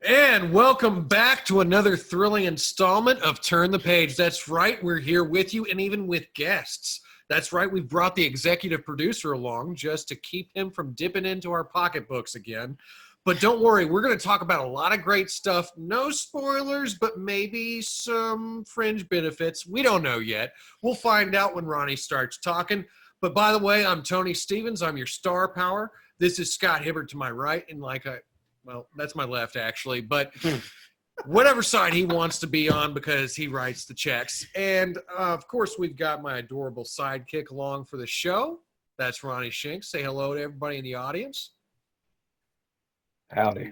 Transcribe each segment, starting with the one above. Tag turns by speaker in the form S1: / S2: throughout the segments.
S1: And welcome back to another thrilling installment of Turn the Page. That's right, we're here with you and even with guests. That's right, we've brought the executive producer along just to keep him from dipping into our pocketbooks again. But don't worry, we're going to talk about a lot of great stuff. No spoilers, but maybe some fringe benefits. We don't know yet. We'll find out when Ronnie starts talking. But by the way, I'm Tony Stevens. I'm your star power. This is Scott Hibbert to my right, and well, that's my left, actually. But whatever side he wants to be on because he writes the checks. And, of course, we've got my adorable sidekick along for the show. That's Ronnie Shanks. Say hello to everybody in the audience.
S2: Howdy.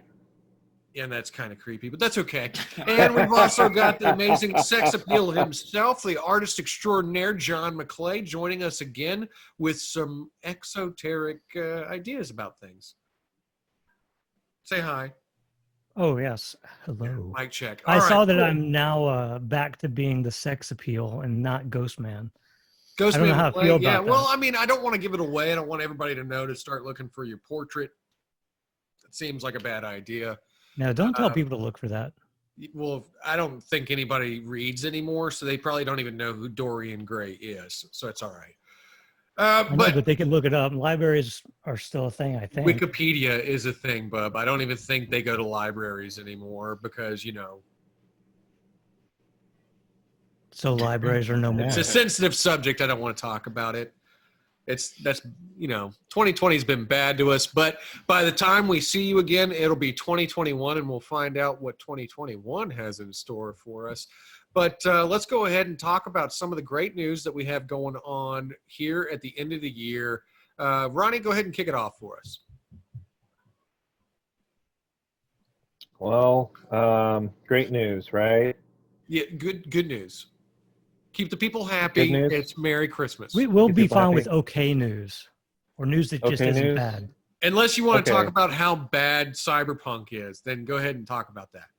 S1: Yeah, and that's kind of creepy, but that's okay. And we've also got the amazing sex appeal himself, the artist extraordinaire, John McClay, joining us again with some exoteric ideas about things. Say hi.
S3: Oh, yes. Hello.
S1: Mic check.
S3: I saw that I'm now back to being the sex appeal and not Ghost Man.
S1: Ghost
S3: I don't
S1: Man
S3: know how I feel about that.
S1: Well, I mean, I don't want to give it away. I don't want everybody to know to start looking for your portrait. It seems like a bad idea.
S3: No, don't tell people to look for that.
S1: Well, I don't think anybody reads anymore, so they probably don't even know who Dorian Gray is. So it's all right.
S3: But they can look it up. Libraries are still a thing, I think.
S1: Wikipedia is a thing, Bub. I don't even think they go to libraries anymore because,
S3: So libraries are no more.
S1: It's a sensitive subject. I don't want to talk about it. 2020 has been bad to us, but by the time we see you again, it'll be 2021 and we'll find out what 2021 has in store for us. But let's go ahead and talk about some of the great news that we have going on here at the end of the year. Ronnie, go ahead and kick it off for us.
S2: Well, great news, right?
S1: Yeah, good news. Keep the people happy. It's Merry Christmas.
S3: We will be fine with okay news or news that just isn't bad.
S1: Unless you want to talk about how bad Cyberpunk is, then go ahead and talk about that.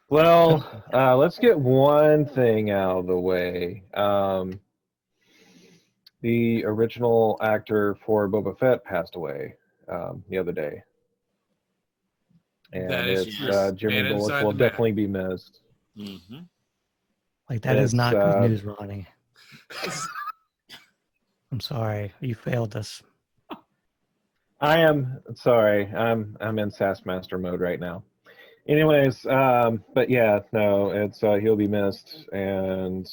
S2: Well, let's get one thing out of the way. The original actor for Boba Fett passed away the other day. And Jimmy Bullock will definitely be missed.
S1: Mm-hmm.
S3: That is not good news, Ronnie. I'm sorry. You failed us.
S2: I am sorry. I'm in Sassmaster mode right now. Anyways, but yeah, no, it's he'll be missed, and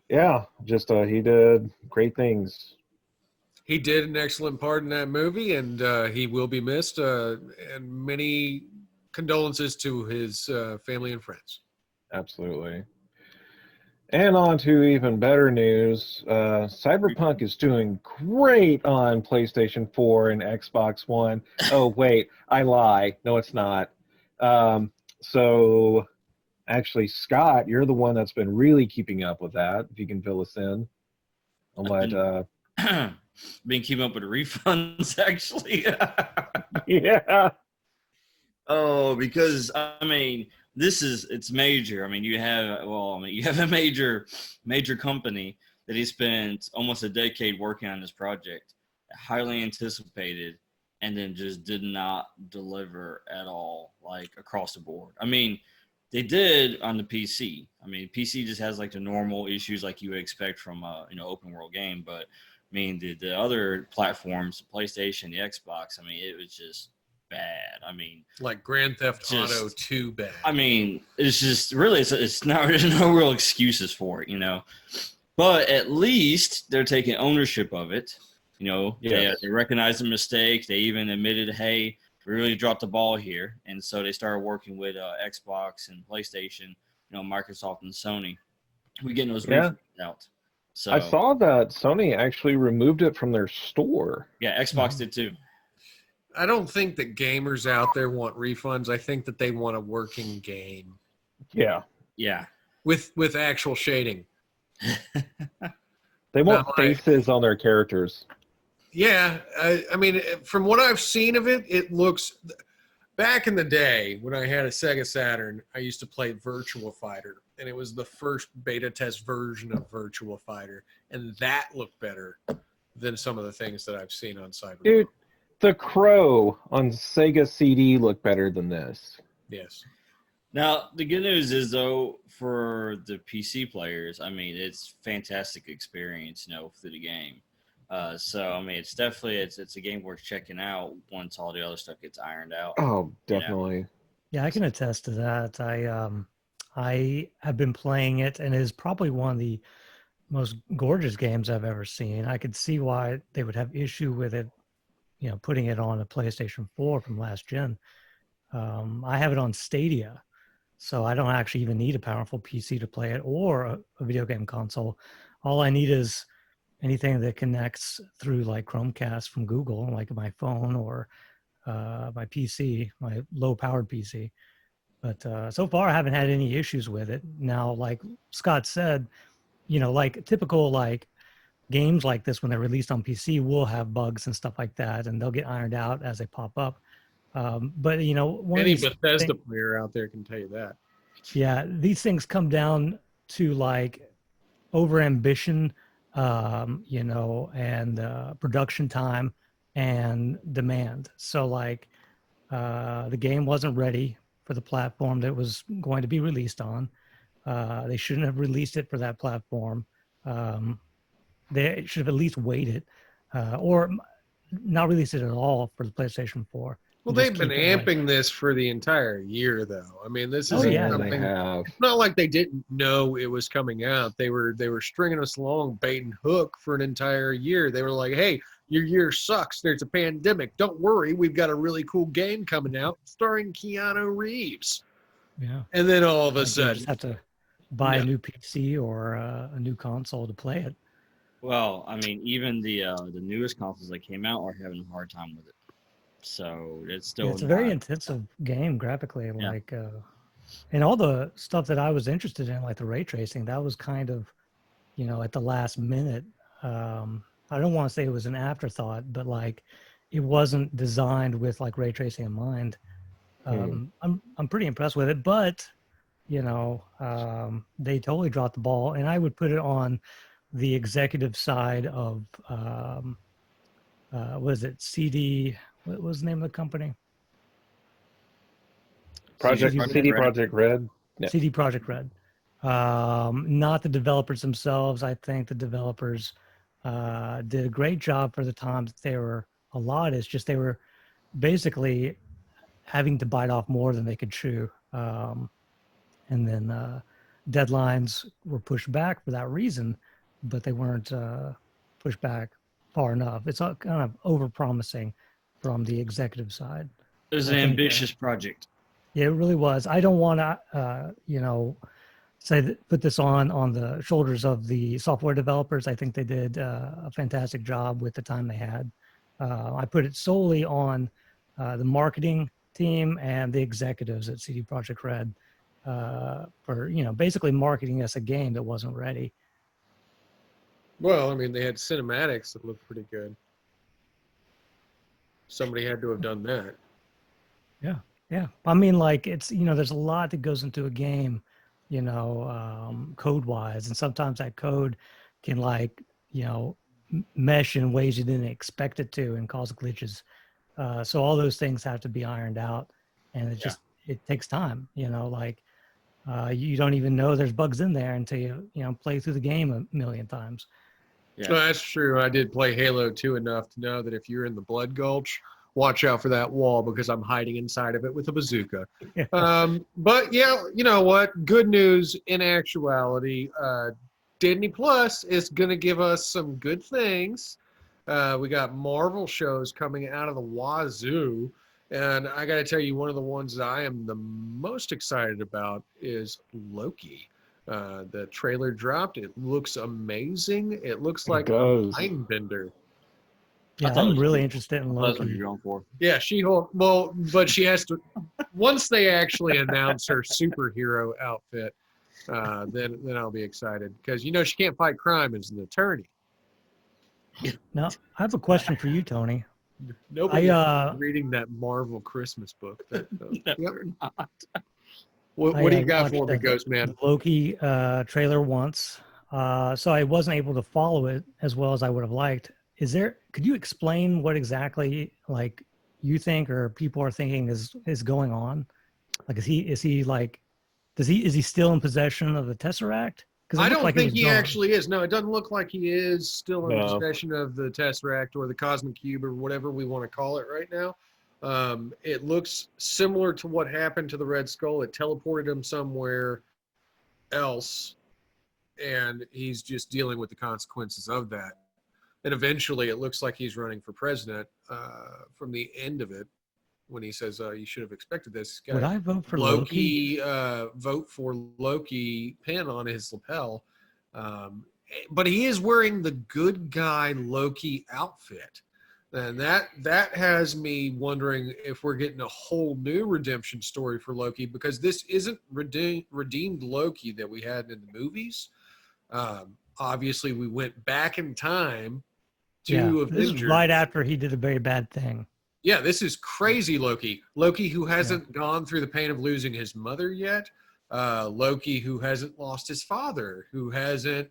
S2: yeah, just he did great things.
S1: He did an excellent part in that movie, and he will be missed. And many condolences to his family and friends.
S2: Absolutely. And on to even better news. Cyberpunk is doing great on PlayStation 4 and Xbox One. Oh, wait, I lie. No, it's not. So, actually, Scott, you're the one that's been really keeping up with that, if you can fill us in on what...
S4: been keeping up with the refunds, actually.
S2: Yeah.
S4: Oh, because, it's major. You have a major company that he spent almost a decade working on this project, highly anticipated, and then just did not deliver at all, across the board. They did on the PC. PC just has the normal issues like you would expect from open world game, but the other platforms, the PlayStation, the Xbox, it was just bad.
S1: Like Grand Theft Auto 2 bad.
S4: It's just really it's not, there's no real excuses for it, but at least they're taking ownership of it.
S2: Yes.
S4: They recognized the mistake. They even admitted, hey, we really dropped the ball here, and so they started working with Xbox and PlayStation, Microsoft and Sony. We getting those refunds out. So
S2: I saw that Sony actually removed it from their store.
S4: Yeah, Xbox did too.
S1: I don't think that gamers out there want refunds. I think that they want a working game.
S2: Yeah.
S4: Yeah.
S1: With actual shading.
S2: They want faces on their characters.
S1: Yeah. From what I've seen of it, it looks... Back in the day, when I had a Sega Saturn, I used to play Virtua Fighter, and it was the first beta test version of Virtua Fighter, and that looked better than some of the things that I've seen on Cyberpunk.
S2: Dude, The Crow on Sega CD looked better than this.
S1: Yes.
S4: Now, the good news is, though, for the PC players, I mean, it's fantastic experience, through the game. So, I mean, it's definitely it's a game worth checking out once all the other stuff gets ironed out.
S2: Oh, definitely.
S3: Yeah, I can attest to that. I have been playing it, and it is probably one of the most gorgeous games I've ever seen. I could see why they would have issue with it, putting it on a PlayStation 4 from last gen. I have it on Stadia, so I don't actually even need a powerful PC to play it or a video game console. All I need is anything that connects through like Chromecast from Google, like my phone or my PC, my low-powered PC. But so far, I haven't had any issues with it. Now, like Scott said, like typical like games like this when they're released on PC will have bugs and stuff like that, and they'll get ironed out as they pop up. But one
S1: Any
S3: of these
S1: Bethesda player out there can tell you that.
S3: yeah, these things come down to like over ambition, and production time and demand. So like the game wasn't ready for the platform that it was going to be released on. They shouldn't have released it for that platform. They should have at least waited, or not released it at all for the PlayStation 4.
S1: Well,
S3: Just
S1: they've been
S3: keep it, like-
S1: amping this for the entire year, though. I mean, this
S3: Oh,
S1: isn't
S3: yeah.
S2: They
S1: something.
S2: have.
S1: It's not like they didn't know it was coming out. They were stringing us along, bait and hook for an entire year. They were like, "Hey, your year sucks. There's a pandemic. Don't worry, we've got a really cool game coming out starring Keanu Reeves."
S3: Yeah.
S1: And then all of a
S3: Like, you
S1: sudden,
S3: just have to buy
S1: Yeah.
S3: a new PC or a new console to play it.
S4: Well, I mean, even the newest consoles that came out are having a hard time with it. So it's still
S3: Yeah, it's a very
S4: not-
S3: intensive game graphically,
S4: Yeah.
S3: like and all the stuff that I was interested in, like the ray tracing, that was kind of, at the last minute. I don't want to say it was an afterthought, but like it wasn't designed with like ray tracing in mind. I'm pretty impressed with it, but they totally dropped the ball, and I would put it on the executive side of was it CD? What was the name of the company?
S2: CD Project Red. Yeah.
S3: CD Project Red. Not the developers themselves. I think the developers did a great job for the time that they were allotted. It's just they were basically having to bite off more than they could chew. And then deadlines were pushed back for that reason, but they weren't pushed back far enough. It's all kind of over-promising from the executive side.
S4: It was
S3: I
S4: an
S3: think,
S4: ambitious project.
S3: Yeah, it really was. I don't want to, say that, put this on the shoulders of the software developers. I think they did a fantastic job with the time they had. I put it solely on the marketing team and the executives at CD Projekt Red for basically marketing us a game that wasn't ready.
S1: well, I mean, they had cinematics that looked pretty good. Somebody had to have done that.
S3: Yeah, I mean, like it's there's a lot that goes into a game, code wise, and sometimes that code can mesh in ways you didn't expect it to and cause glitches. So all those things have to be ironed out, and it takes time. You don't even know there's bugs in there until you play through the game a million times.
S4: Yeah.
S1: No, that's true. I did play Halo 2 enough to know that if you're in the Blood Gulch, watch out for that wall because I'm hiding inside of it with a bazooka. But yeah, you know what? Good news in actuality. Disney Plus is going to give us some good things. We got Marvel shows coming out of the wazoo. And I got to tell you, one of the ones that I am the most excited about is Loki. The trailer dropped. It looks amazing. It looks like a
S2: does.
S1: Mindbender.
S3: Yeah,
S4: thought it
S3: I'm
S4: was
S3: really
S4: cool.
S3: interested in
S4: That's what
S3: Loki.
S4: you're going for.
S1: Yeah, She-Hulk. Well, but she has to. Once they actually announce her superhero outfit, then I'll be excited because she can't fight crime as an attorney.
S3: Now, I have a question for you, Tony.
S1: Nobody
S3: I,
S1: is reading that Marvel Christmas book. Yep.
S4: Never not.
S1: What do you got
S3: watched
S1: for me, Ghost Man?
S3: the Loki trailer once, so I wasn't able to follow it as well as I would have liked. Could you explain what exactly like you think or people are thinking is going on? Like, is he like, is he still in possession of the Tesseract? Because
S1: I don't think he
S3: gone.
S1: actually is. No, it doesn't look like he is still in
S2: No.
S1: possession of the Tesseract or the Cosmic Cube or whatever we want to call it right now. It looks similar to what happened to the Red Skull. It teleported him somewhere else, and he's just dealing with the consequences of that. And eventually, it looks like he's running for president from the end of it when he says, you should have expected this.
S3: Would I vote for Loki?
S1: Vote for Loki pin on his lapel. But he is wearing the good guy Loki outfit. And that has me wondering if we're getting a whole new redemption story for Loki, because this isn't redeemed Loki that we had in the movies. Obviously, we went back in time to Avengers.
S3: This is right after he did a very bad thing.
S1: Yeah, this is crazy Loki. Loki who hasn't gone through the pain of losing his mother yet. Loki who hasn't lost his father, who hasn't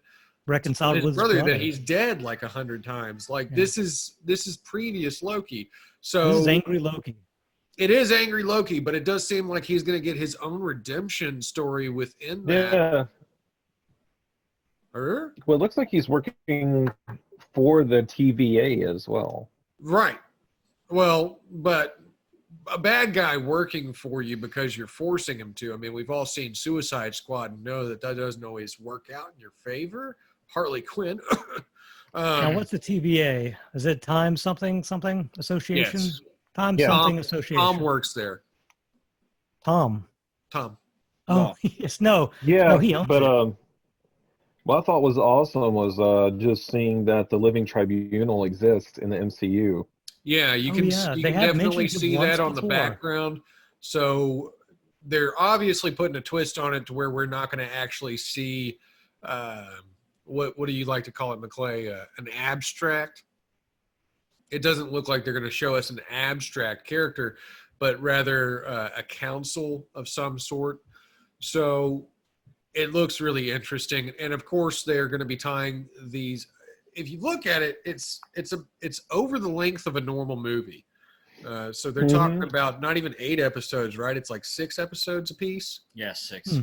S3: reconciled with his
S1: brother, that he's dead like 100 times. Like this is previous Loki. So
S3: this is angry Loki.
S1: It is angry Loki, but it does seem like he's going to get his own redemption story within that.
S2: Yeah. Well, it looks like he's working for the TVA as well.
S1: Right. Well, but a bad guy working for you because you're forcing him to. I mean, we've all seen Suicide Squad and know that doesn't always work out in your favor. Harley Quinn.
S3: Now, what's the TVA? Is it Time something association?
S1: Yes.
S3: Time something association.
S1: Tom works there.
S3: Tom.
S1: Oh,
S2: No.
S3: Yes. No.
S2: Yeah,
S3: no, he owns
S2: but
S3: it.
S2: what I thought was awesome was just seeing that the Living Tribunal exists in the MCU.
S1: Yeah, you can definitely see that on the
S3: before.
S1: background. So they're obviously putting a twist on it to where we're not going to actually see what do you like to call it, McClay? An abstract. It doesn't look like they're going to show us an abstract character, but rather a council of some sort. So it looks really interesting, and of course they're going to be tying these. If you look at it, it's over the length of a normal movie. So they're talking about not even 8 episodes, right? It's like 6 episodes a piece.
S4: Yeah, 6.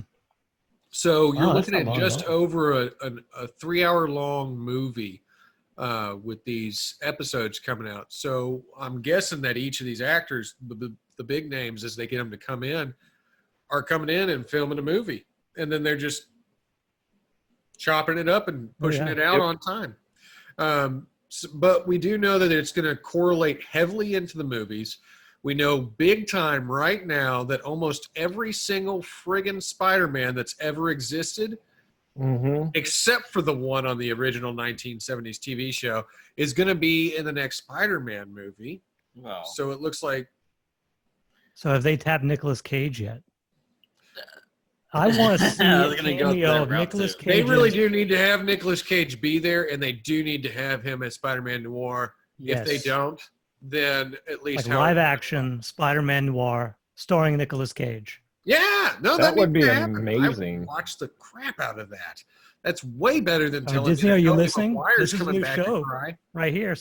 S1: So you're looking at
S3: not
S1: just
S3: long.
S1: over a 3-hour long movie with these episodes coming out. So I'm guessing that each of these actors, the big names, as they get them to come in, are coming in and filming a movie, and then they're just chopping it up and pushing it out on time. But we do know that it's going to correlate heavily into the movies. We know big time right now that almost every single friggin' Spider-Man that's ever existed, except for the one on the original 1970s TV show, is going to be in the next Spider-Man movie.
S4: Wow.
S1: So it looks like.
S3: So have they tapped Nicolas Cage yet? I want to see
S4: I
S3: a
S4: was gonna go
S3: cameo
S4: that
S3: of
S4: route
S3: Nicolas
S4: too.
S3: Cage.
S1: They really do need to have Nicolas Cage be there, and they do need to have him as Spider-Man Noir.
S3: Yes.
S1: If they don't, then at least
S3: like live action Spider-Man Noir starring Nicolas Cage.
S1: Yeah, no,
S2: That would be
S1: happen.
S2: amazing.
S1: I would watch the crap out of that. That's way better than telling
S3: Disney,
S1: me that
S3: are you
S1: Tobey
S3: listening?
S1: Maguire's
S3: This is a
S1: coming
S3: new
S1: back
S3: show.
S1: to cry.
S3: Right here.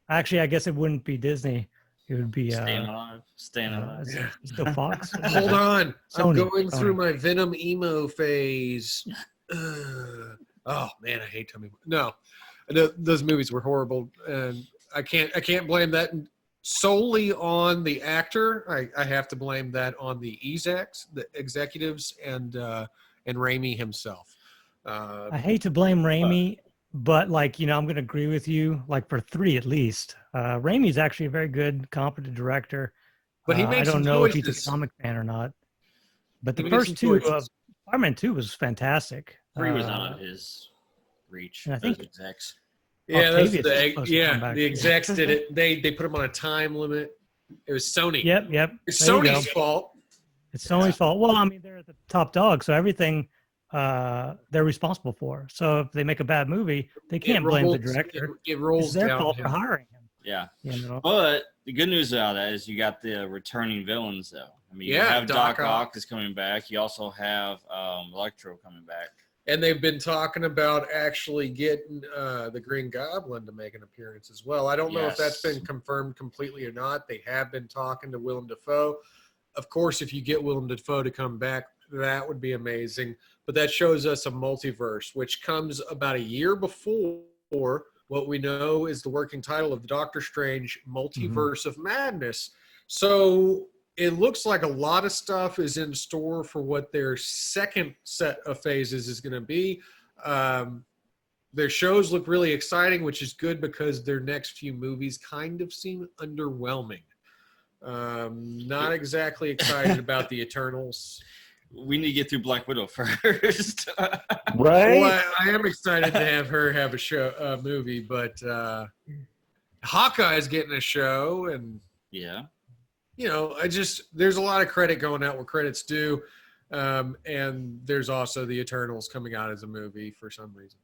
S3: Actually, I guess it wouldn't be Disney. It would be
S4: Staying alive.
S3: is it still Fox.
S1: Hold on, I'm
S3: Sony.
S1: going through my Venom emo phase. Oh man, I hate Tommy. No, those movies were horrible, and I can't blame that solely on the actor. I have to blame that on the execs, the executives, and Raimi himself.
S3: I hate to blame Raimi, but I'm going to agree with you. Like for 3 at least, Raimi's actually a very good, competent director.
S1: But he made
S3: I
S1: some
S3: don't know if he's
S1: choices.
S3: a comic fan or not. But
S1: He
S3: the
S1: made
S3: first
S1: some
S3: 2
S1: choices.
S3: Spider-Man 2 was fantastic.
S4: 3 was out of his reach.
S3: and I think-
S4: those execs.
S1: Yeah,
S3: Octavius is
S1: the
S3: supposed to come back.
S1: execs did it. They put him on a time limit. It was Sony.
S3: Yep.
S1: It's
S3: There you
S1: Sony's
S3: go.
S1: fault.
S3: It's Sony's fault. Well, I mean, they're the top dog, so everything they're responsible for. So if they make a bad movie, they can't blame the director.
S1: It rolls
S3: It's their
S1: down
S3: fault
S1: to
S3: for
S1: him.
S3: hiring him.
S4: Yeah.
S3: You know?
S4: But the good news about that is you got the returning villains, though. I mean, you
S1: Yeah,
S4: have
S1: Doc
S4: Doc
S1: Ock
S4: Ock is coming back. You also have Electro coming back.
S1: And they've been talking about actually getting the Green Goblin to make an appearance as well. I don't know if that's
S4: Yes.
S1: been confirmed completely or not. They have been talking to Willem Dafoe. Of course, if you get Willem Dafoe to come back, that would be amazing. But that shows us a multiverse, which comes about a year before what we know is the working title of the Doctor Strange Multiverse of Madness. So it looks like a lot of stuff is in store for what their second set of phases is going to be. Their shows look really exciting, which is good because their next few movies kind of seem underwhelming. Not exactly excited about the Eternals.
S4: We need to get through Black Widow first.
S2: Right?
S1: Well, I am excited to have her have a movie, but Hawkeye's getting a show, and
S4: Yeah.
S1: there's a lot of credit going out where credit's due, and there's also the Eternals coming out as a movie for some reason.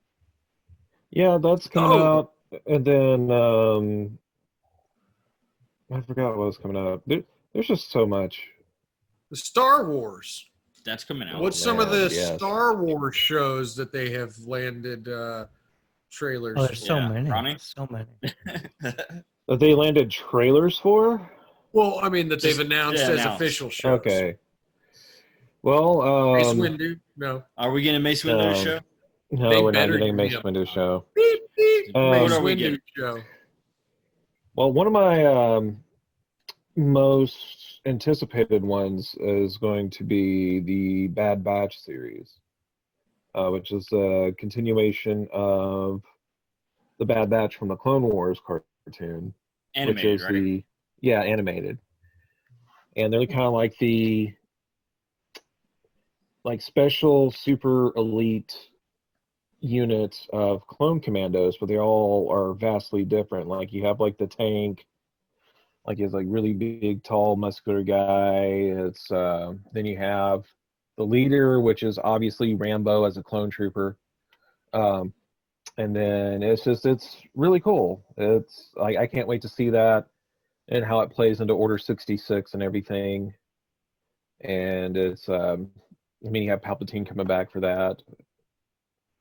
S2: Yeah, that's coming
S1: Oh.
S2: out. And then I forgot what was coming out. There's just so much.
S1: The Star Wars.
S4: That's coming out.
S1: What's some of the
S2: yes.
S1: Star Wars shows that they have landed trailers
S3: Oh, there's
S1: for?
S3: so
S4: Yeah,
S3: many.
S4: Ronnie?
S3: So many.
S2: That they landed trailers for?
S1: Well, I mean that they've
S4: Just-
S1: announced
S4: yeah,
S1: as
S4: announced.
S1: official shows.
S2: Okay. Well,
S1: Mace Windu? No.
S4: Are we getting a Mace Windu
S2: No.
S4: show?
S2: no,
S1: They
S2: we're not
S1: better
S2: getting a
S1: give me
S2: Mace
S1: a-
S2: Windu show.
S1: Beep, beep. Mace
S2: What
S4: are we
S1: Windu
S4: getting?
S1: show.
S2: Well, one of my most anticipated ones is going to be the Bad Batch series, which is a continuation of the Bad Batch from the Clone Wars cartoon, which
S4: Animated,
S2: is
S4: right?
S2: animated, and they're kind of like the special super elite units of clone commandos, but they all are vastly different. Like you have like the tank, like he's like really big, tall, muscular guy. It's then you have the leader, which is obviously Rambo as a clone trooper. And then it's really cool. It's like I can't wait to see that and how it plays into Order 66 and everything. And it's I mean you have Palpatine coming back for that.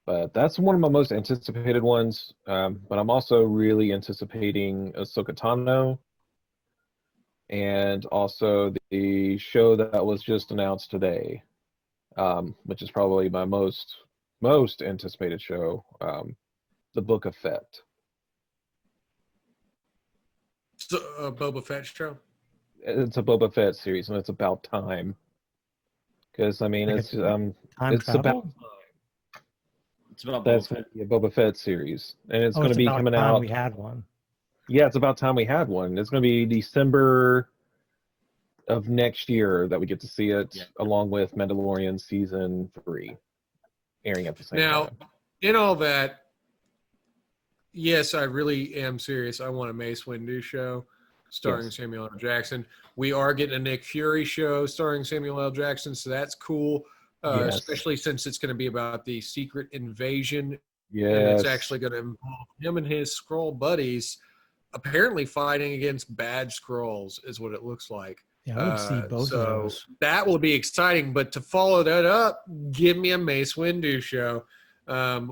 S2: But that's one of my most anticipated ones. But I'm also really anticipating Ahsoka Tano, and also the show that was just announced today, which is probably my most anticipated show, the Book of Fett.
S1: So, Boba Fett show.
S2: It's a Boba Fett series, and it's about time. Because I mean,
S3: Like
S2: it's
S3: Time
S2: it's
S3: travel?
S2: about
S4: It's about
S2: that's
S4: Boba
S2: going
S4: Fett.
S2: to be a Boba Fett series, and it's
S3: Oh,
S2: going to
S3: it's
S2: be
S3: about
S2: coming
S3: time
S2: out.
S3: we had one.
S2: Yeah, it's about time we had one. It's going to be December of next year that we get to see it,
S4: Yeah.
S2: along with Mandalorian season 3 airing at the same
S1: Now,
S2: time.
S1: in all that, yes, I really am serious. I want a Mace Windu show starring
S2: Yes.
S1: Samuel L. Jackson. We are getting a Nick Fury show starring Samuel L. Jackson, so that's cool.
S2: Yes.
S1: Especially since it's going to be about the secret invasion, and
S2: Yes.
S1: it's actually going to involve him and his Skrull buddies apparently fighting against bad Skrulls, is what it looks like.
S3: Yeah, I would see both
S1: so
S3: of those.
S1: that will be exciting. But to follow that up, give me a Mace Windu show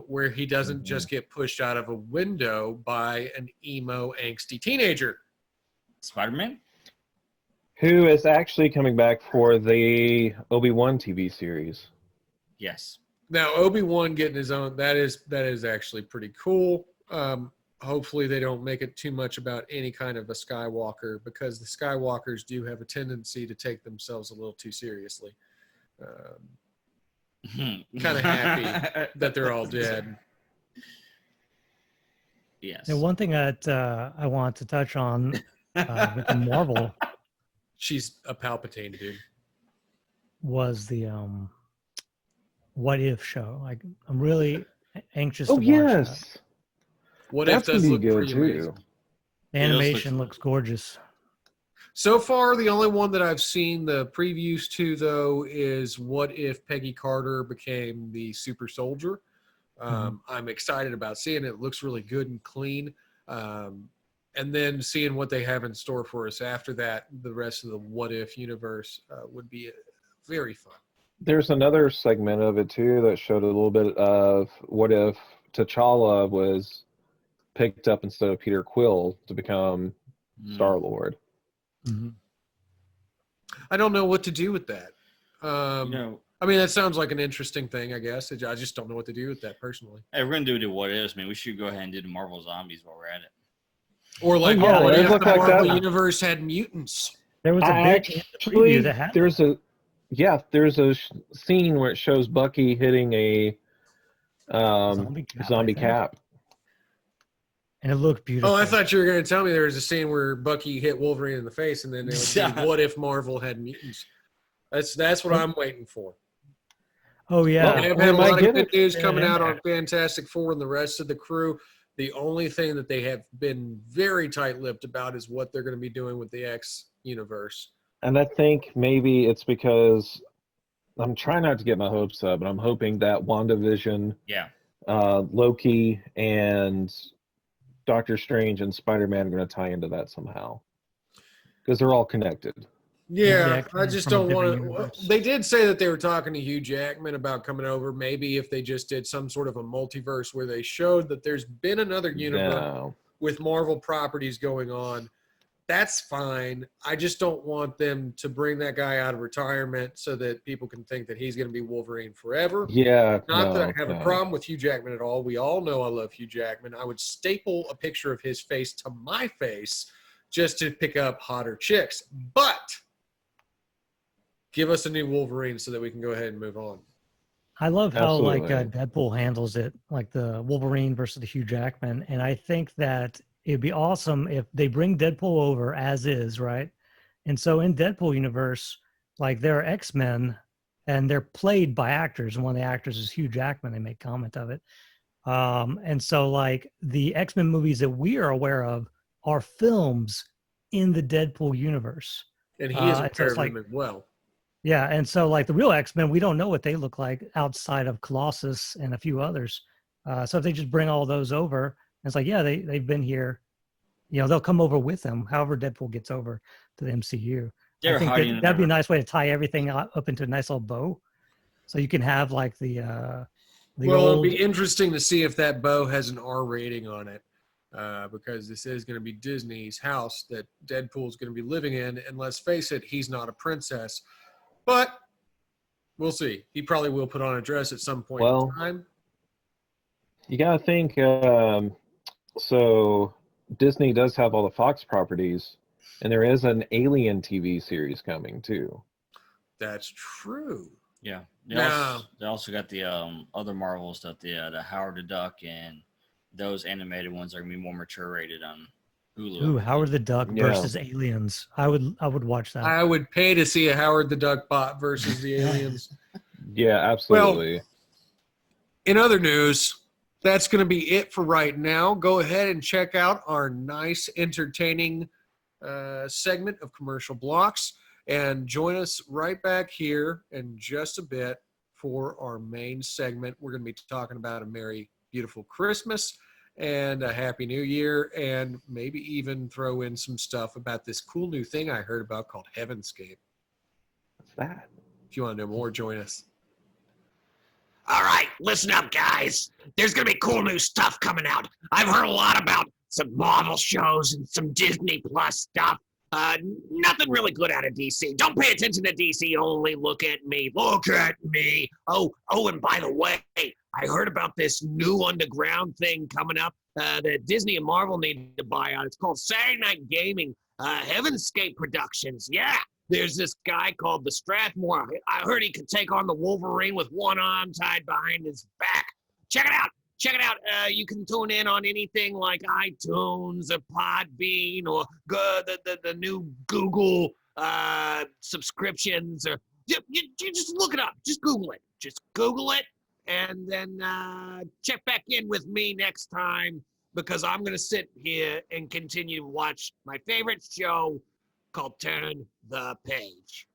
S1: where he doesn't
S2: Mhm.
S1: just get pushed out of a window by an emo, angsty teenager.
S4: Spider-Man?
S2: Who is actually coming back for the Obi-Wan TV series?
S4: Yes.
S1: Now, Obi-Wan getting his own, that is actually pretty cool. Hopefully they don't make it too much about any kind of a Skywalker, because the Skywalkers do have a tendency to take themselves a little too seriously. Kind of happy that they're all dead.
S4: Yes.
S3: And one thing that I want to touch on with the Marvel
S1: She's a Palpatine, dude.
S3: was the What If show. I'm really anxious
S2: Oh
S3: to watch that.
S2: yes,
S1: What
S2: that's
S1: if
S2: gonna
S1: does
S2: be
S1: look
S2: good
S1: pretty
S2: too.
S1: amazing.
S3: The
S4: It does look-
S3: animation looks gorgeous.
S1: So far, the only one that I've seen the previews to, though, is What If Peggy Carter became the super soldier. I'm excited about seeing it. It looks really good and clean. And then seeing what they have in store for us after that, the rest of the What If universe would be very fun.
S2: There's another segment of it too that showed a little bit of what if T'Challa was picked up instead of Peter Quill to become Star-Lord.
S3: Mm-hmm.
S1: I don't know what to do with that.
S4: You know,
S1: I mean, that sounds like an interesting thing, I guess. I just don't know what to do with that personally.
S4: hey, we're gonna do the what ifs, man. We should go ahead and do the Marvel Zombies while we're at it.
S1: Or like,
S3: yeah,
S1: what
S2: it
S1: if
S2: looked
S1: the
S2: like
S1: Marvel
S2: that.
S1: universe had mutants?
S3: There was a bit in the preview that had
S2: there's a scene where it shows Bucky hitting a zombie
S3: I think.
S2: cap.
S3: And it looked beautiful.
S1: Oh, I thought you were going to tell me there was a scene where Bucky hit Wolverine in the face, and then it would be, what if Marvel had mutants? That's what I'm waiting for.
S3: Oh yeah,
S1: They have
S2: we
S1: had a
S2: might
S1: lot
S2: get
S1: of good
S2: it.
S1: news
S3: Yeah,
S1: coming
S3: in
S1: out
S3: there.
S1: on Fantastic Four and the rest of the crew. The only thing that they have been very tight-lipped about is what they're going to be doing with the X universe.
S2: And I think maybe it's because I'm trying not to get my hopes up, but I'm hoping that WandaVision,
S4: Yeah.
S2: Loki, and Doctor Strange and Spider-Man are going to tie into that somehow because they're all connected.
S1: Yeah,
S3: X-Men
S1: I just
S3: from a
S1: don't
S3: different
S1: want to.
S3: universe.
S1: They did say that they were talking to Hugh Jackman about coming over. Maybe if they just did some sort of a multiverse where they showed that there's been another universe
S2: No.
S1: with Marvel properties going on, that's fine. I just don't want them to bring that guy out of retirement so that people can think that he's going to be Wolverine forever.
S2: Yeah.
S1: Not that I
S2: no,
S1: have a
S2: no.
S1: problem with Hugh Jackman at all. We all know I love Hugh Jackman. I would staple a picture of his face to my face just to pick up hotter chicks. But give us a new Wolverine so that we can go ahead and move on.
S3: I love how like
S2: Absolutely.
S3: Deadpool handles it, like the Wolverine versus the Hugh Jackman, and I think that it'd be awesome if they bring Deadpool over as is, right? And so in Deadpool universe, like there are X-Men, and they're played by actors, and one of the actors is Hugh Jackman. They make comment of it, and so like the X-Men movies that we are aware of are films in the Deadpool universe.
S1: And he is a
S3: And so
S1: pair
S3: it's
S1: of
S3: like
S1: them as well.
S3: yeah, and so like the real X-Men, we don't know what they look like outside of Colossus and a few others. So if they just bring all those over, it's like, yeah, they've been here. You know, they'll come over with them. However, Deadpool gets over to the MCU.
S4: They're
S3: I think
S4: hiding in
S3: that'd be a
S4: the-
S3: nice way to tie everything up into a nice little bow. So you can have like the
S1: Well,
S3: old.
S1: it'll be interesting to see if that bow has an R rating on it. Because this is going to be Disney's house that Deadpool's going to be living in. And let's face it, he's not a princess. But we'll see. He probably will put on a dress at some point
S2: Well,
S1: in time.
S2: You got to think, so Disney does have all the Fox properties, and there is an Alien TV series coming too.
S1: That's true.
S4: Yeah.
S1: Nah.
S4: They also got the other Marvel stuff, the Howard the Duck, and those animated ones are gonna be more mature rated on Hulu.
S3: Ooh, Howard the Duck
S2: Yeah.
S3: versus Aliens. I would watch that.
S1: I would pay to see a Howard the Duck bot versus the aliens.
S2: Yeah, absolutely.
S1: In other news, that's going to be it for right now. Go ahead and check out our nice, entertaining segment of commercial blocks and join us right back here in just a bit for our main segment. We're going to be talking about a merry, beautiful Christmas and a happy new year, and maybe even throw in some stuff about this cool new thing I heard about called Heavenscape.
S2: What's that?
S1: If you want to know more, join us.
S5: All right, listen up, guys. There's going to be cool new stuff coming out. I've heard a lot about some Marvel shows and some Disney Plus stuff. Nothing really good out of DC. Don't pay attention to DC only. Look at me. Look at me. Oh, and by the way, I heard about this new underground thing coming up that Disney and Marvel need to buy out. It's called Saturday Night Gaming, Heavenscape Productions. Yeah. There's this guy called the Strathmore. I heard he could take on the Wolverine with one arm tied behind his back. Check it out. Check it out. You can tune in on anything like iTunes or Podbean or the new Google subscriptions. Or you just look it up. Just Google it. Just Google it. And then check back in with me next time, because I'm going to sit here and continue to watch my favorite show called Turn the Page.